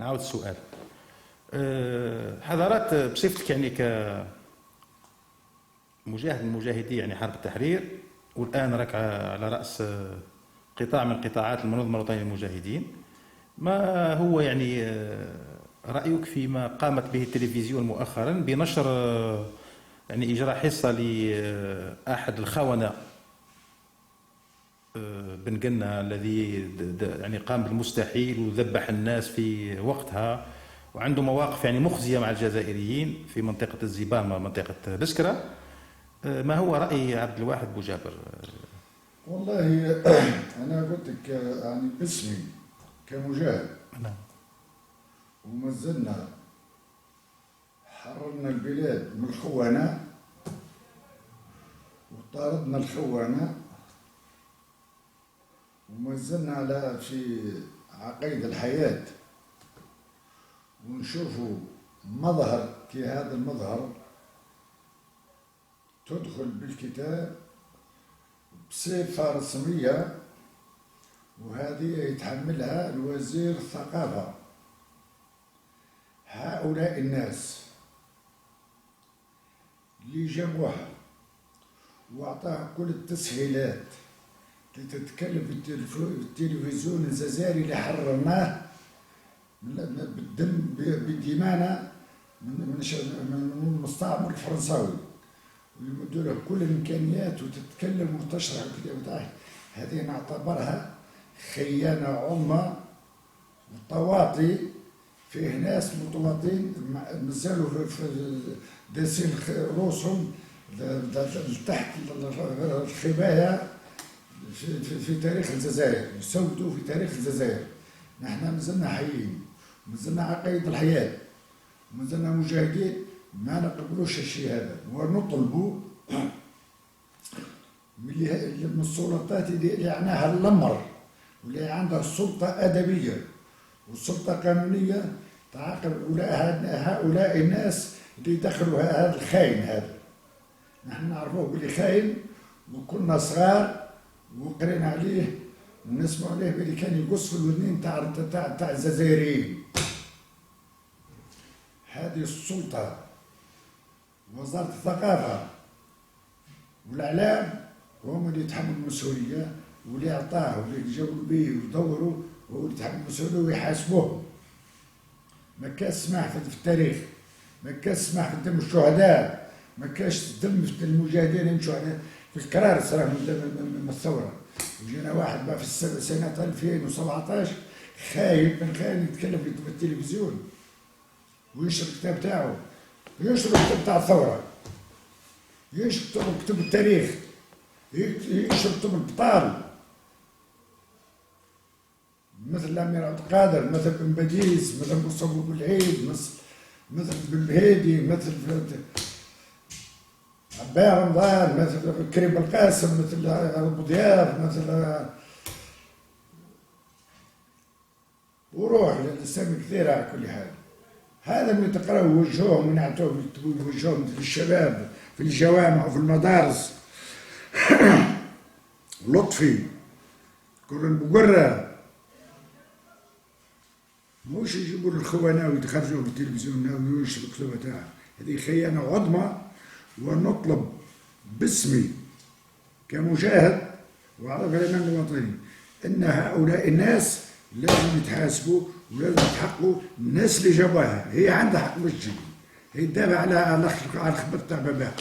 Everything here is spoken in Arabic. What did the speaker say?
نعاود السؤال. حضرات بصفتك يعني كمجاهد من مجاهدي يعني حرب التحرير، والآن راك على رأس قطاع من قطاعات المنظمة الوطنية للمجاهدين، ما هو يعني رأيك فيما قامت به التلفزيون مؤخرا بنشر يعني إجراء حصة لأحد الخونة بن قنة الذي يعني قام بالمستحيل وذبح الناس في وقتها، وعنده مواقف يعني مخزية مع الجزائريين في منطقة الزبامة منطقة البسكرة. ما هو رأي عبد الواحد بوجابر؟ والله أنا قلت لك يعني باسمي كمجاهد، نعم. وما زلنا حررنا البلاد من الخونة وطاردنا الخونة، وما زلنا على في عقيد الحياة، ونشوفوا مظهر كي هذا المظهر تدخل بالكتاب بصفة رسمية، وهذه يتحملها الوزير الثقافة. هؤلاء الناس اللي جابوها وأعطاها كل التسهيلات لتتكلم في التلفزيون الجزائري اللي حررناه بالدم بدمانا من المستعمر الفرنساوي، ويمدوا له كل الامكانيات وتتكلم وتشرح الكتاب بتاعها. هذه نعتبرها خيانه عظمى وتواطي. فيه ناس متواطئين مازالوا في داسين رؤوسهم لتحت الخبايا في تاريخ الجزائر، يسودوا في تاريخ الجزائر. نحن مازلنا حيين، مازلنا عقيد الحياه، مازلنا مجاهدين، ما نقبلوش الشيء هذا، ونطلبوا من السلطات اللي عناها الامر واللي عندها السلطه ادبيه والسلطه قانونيه تعاقب هؤلاء الناس اللي دخلوا هذا الخاين. هذا نحن نعرفوه باللي خاين، وكنا صغار وقرينا عليه ونسمع عليه باللي كان يقص في الودنين تاع الجزائريين. هذه السلطه وزارة الثقافة والإعلام هم اللي يتحملوا المسؤولية، واللي أعطاه واللي جابوا به ويدوروا هو اللي يتحمل المسؤولية ويحاسبوهم. ما كاش سماح في التاريخ، ما كاش سماح في دم الشهداء، ما كاش دم في المجاهدين يمشوا في الكرار صراحة من الثورة. وجينا واحد بقى في سنة 2017 خايب من خاين يتكلم في التلفزيون وينشر الكتاب تاعه، ينشر الكتاب تاع الثورة، ينشر كتب التاريخ، ينشر كتب البطال مثل الأمير عبد القادر، مثل بن بديس، مثل مصطفى بالعيد، مثل بن بهيدي، مثل عباية رمضان، مثل كريم القاسم، مثل أبو ضياف، مثل وروح للأسامي كثيرة على كل حال. هذا من تقرأوا وجههم ونعطوهم يكتبوا وجههم للشباب في الجوامع وفي المدارس. لطفي كل المقرة موش يجيبوا الخونة ويتخرجوا في التلفزيون وينشروا الكتب تاعها. هذه خيانة عظمى، ونطلب باسمي كمجاهد وعلى الإمام الوطني أن هؤلاء الناس لازم يتحاسبوا ولازم يتحققوا. الناس اللي جابوها هي عندها حق باش تجي، هي تدافع على الخبر تاع باباها.